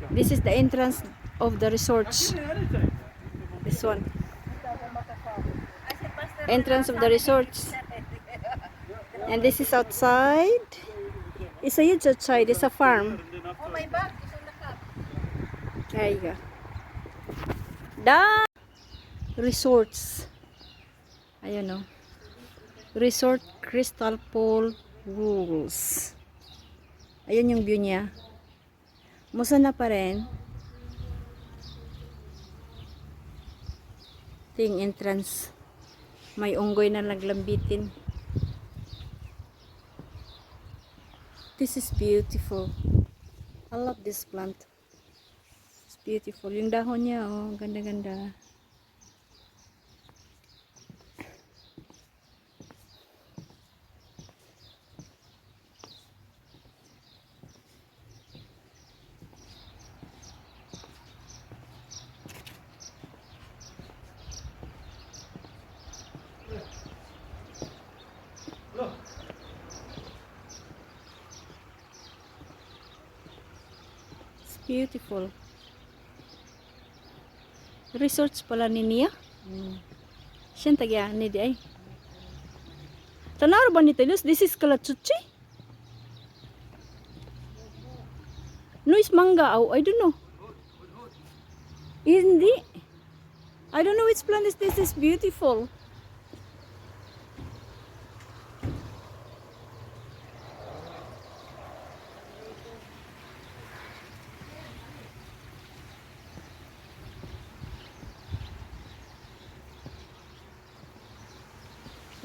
This is the entrance of the resorts. This one. Entrance of the resorts. And this is outside. It's a huge outside. It's a farm. Oh, my bag is on the cup. There you go. Da resorts. Ayun o. Resort Crystal Pool Rules. Ayun yung view niya. Musannah pa rin. Ito yung entrance. May unggoy na naglambitin. This is beautiful. I love this plant. It's beautiful. Yung dahon niya, oh, ganda-ganda. It's beautiful. Resorts pala ni Nia. Siya tagya ni di ay. Tanaro ba ni Telus? This is Kalatsuchi? No, is manga. Oh, I don't know. Hindi. I don't know which plant is this. Is beautiful.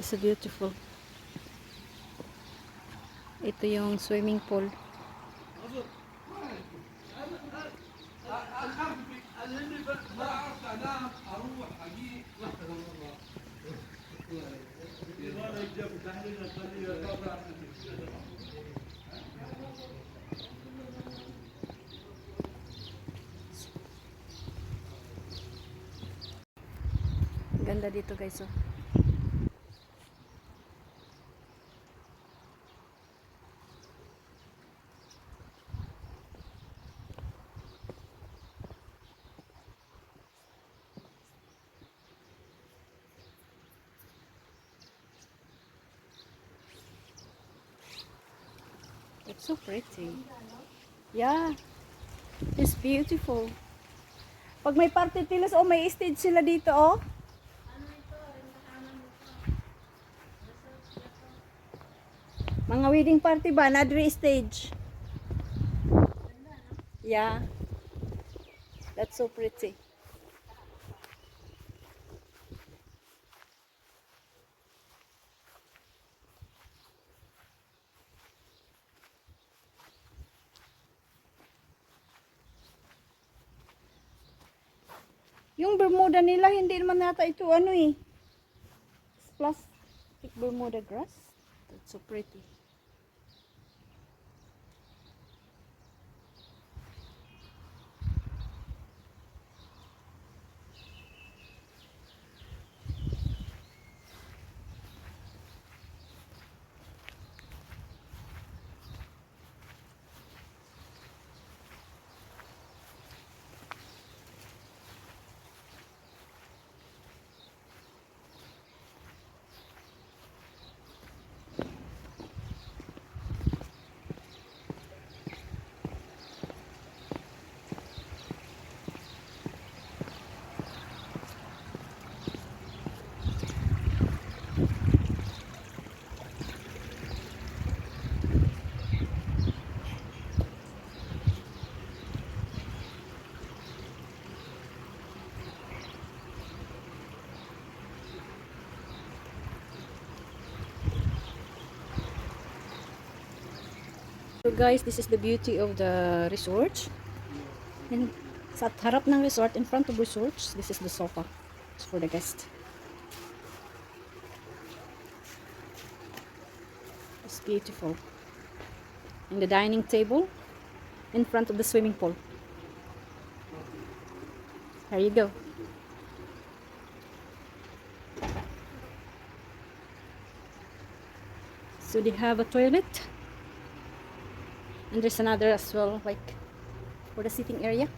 It's so beautiful. Ito yung swimming pool. Ganda dito guys, oh. It's so pretty. Yeah. It's beautiful. Pag may party tilas, oh, may stage sila dito, oh. Mga wedding party ba? Nadri stage. Yeah. That's so pretty. Yung Bermuda nila, hindi naman nata ito ano eh. Plastic Bermuda grass. That's so pretty. So guys, this is the beauty of the resort. And sa harap ng resort, in front of resorts, this is the sofa. It's for the guest. It's beautiful. And the dining table in front of the swimming pool. There you go. So they have a toilet. And there's another as well, like for the sitting area.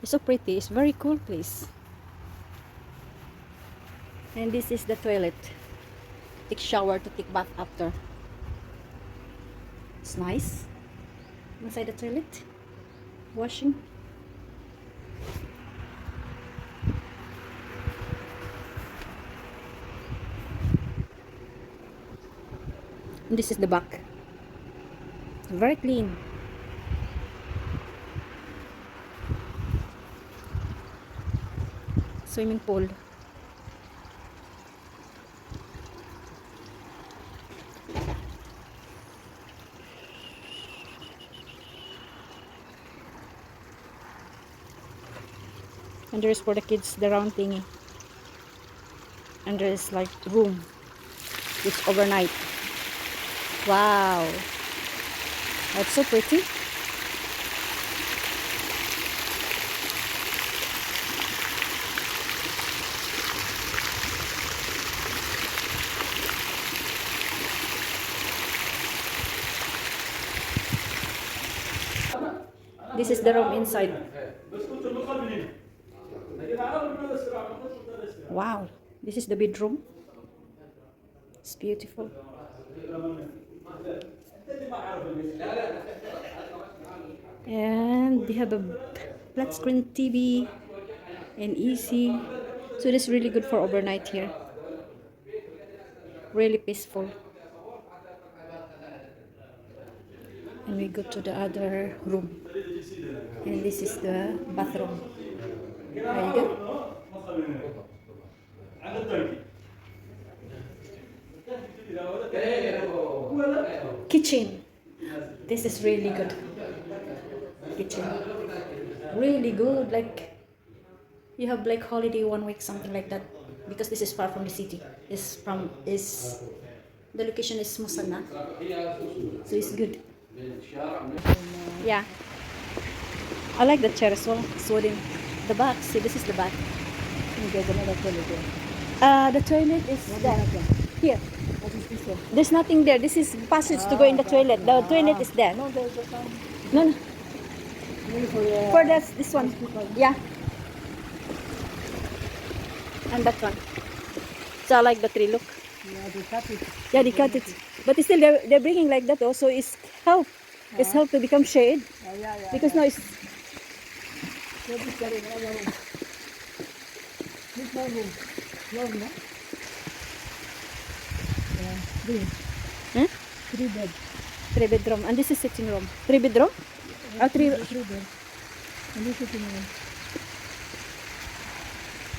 It's so pretty. It's very cool place. And this is the toilet. Take shower to take bath after. It's nice. Inside the toilet. Washing. And this is the back. Very clean. Swimming pool. And there is for the kids the round thingy. And there is like room. It's overnight. Wow. That's so pretty. This is the room inside. Wow, this is the bedroom. It's beautiful. And they have a flat screen TV and AC. So this is really good for overnight here. Really peaceful. And we go to the other room. And this is the bathroom. There you go. Kitchen. This is really good. Kitchen. Really good. Like you have like holiday 1 week, something like that. Because this is far from the city. The location is Musannah. So it's good. Yeah. I like the chair as well. Soothing. The back. See, this is the back. There's another toilet there. The toilet is there. Here. What is this one? There's nothing there. This is passage to go in the toilet. The toilet is there. No, there's just some. No. Maybe For this one. Yeah. And that one. So I like the tree. Look. Yeah, they cut it. Yeah, they cut it. But still, they're bringing like that also. It's help. It's help to become shade. Yeah. Because now it's. So this is another room. This one room. Long, no? Yeah, three. Huh? 3 bed. 3 bedroom. And this is sitting room. 3 bedroom? Oh, 3. 3 bed. And this sitting room.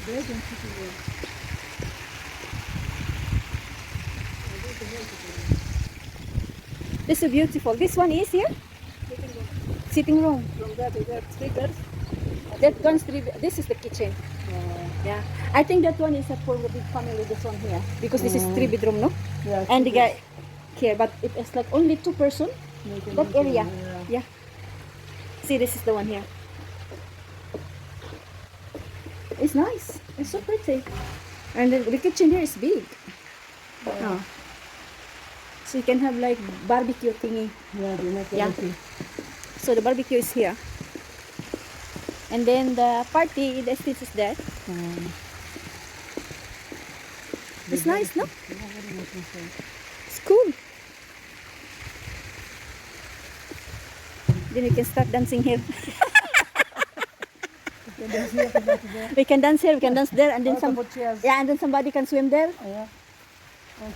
Bed and sitting room. This is beautiful. This one is here? Sitting room. Sitting room. From that, we got 3 beds. That one's 3. This is the kitchen. Yeah. I think that one is for the big family, this one here. Because this is 3 bedroom, no? Yeah, And the guy here, but it is like only 2 person. That area. Yeah. See, this is the one here. It's nice. It's so pretty. And the kitchen here is big. Oh. So you can have like barbecue thingy. Yeah, they make Yeah. everything. So the barbecue is here. And then the party, the stage is there. It's nice, no? It's cool. Then we can start dancing here. We can dance here, we can dance there, and then some. Chairs. Yeah, and then somebody can swim there. Yeah.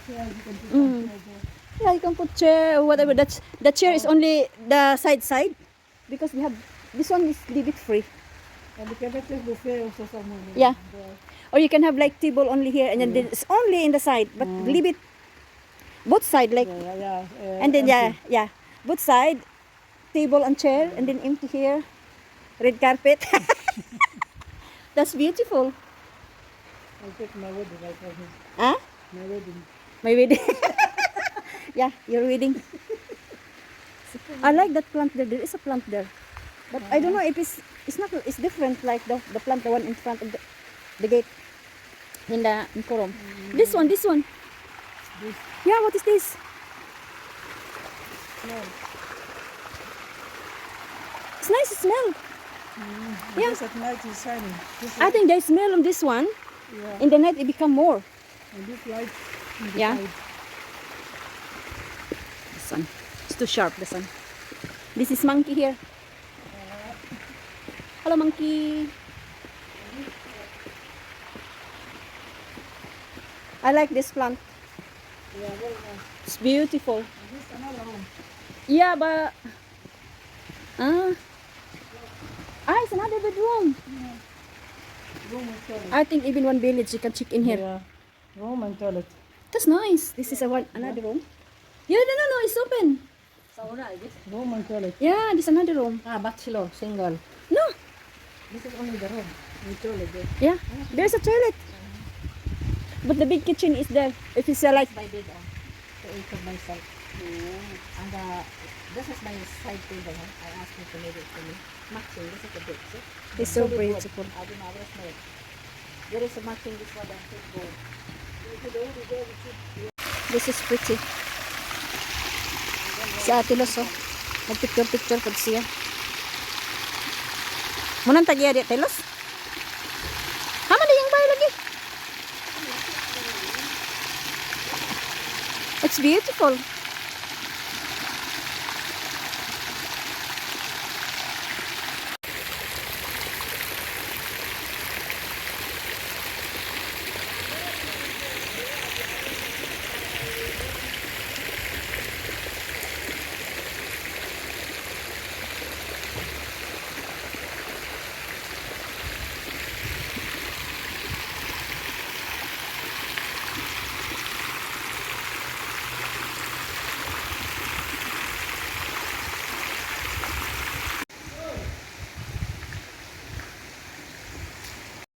Chairs, you can put Mm. chairs there. Yeah, you can put chair or whatever. The chair is only the side because we have this one is a little bit free. And you can make this buffet also somewhere. Yeah. There. Or you can have like table only here, and then it's only in the side, but leave it both side like, Yeah. and then empty. yeah, both side, table and chair, and then empty here, red carpet. That's beautiful. I'll take my wedding right now. Huh? My wedding. My wedding. Yeah, your wedding. I like that plant there. There is a plant there, but I don't know if it's not. It's different like the plant, the one in front of the gate in Korom. This one. This Yeah, what is this? smell. It's nice smell. Yeah. This at night is shining. This I think they smell on this one. yeah. In the night, it become more. And this light in the Yeah. side. The sun. It's too sharp, the sun. This is monkey here. Hello, monkey. I like this plant. Yeah, very nice. It's beautiful. And this another room. Yeah, but... it's another bedroom. Room and toilet. I think even one village, you can check in here. Yeah. Room and toilet. That's nice. This is another room. Yeah, no, it's open. Room and toilet. Yeah, this another room. Bachelor, single. No. This is only the room. The toilet there. Yeah, there's a toilet. But the big kitchen is there. If it's like... My bed to eat of myself. And this is my side table. I asked him to make it for me. Matching. This is the bed. See? It's so Solid wood. beautiful. I don't know where's my. There is a matching this one and this gold. This is pretty. Si Ate Los, oh. Nagpicture-picture po siya. Munang tagiya di, Ate Los? Hama na yung bayo lagi. It's beautiful.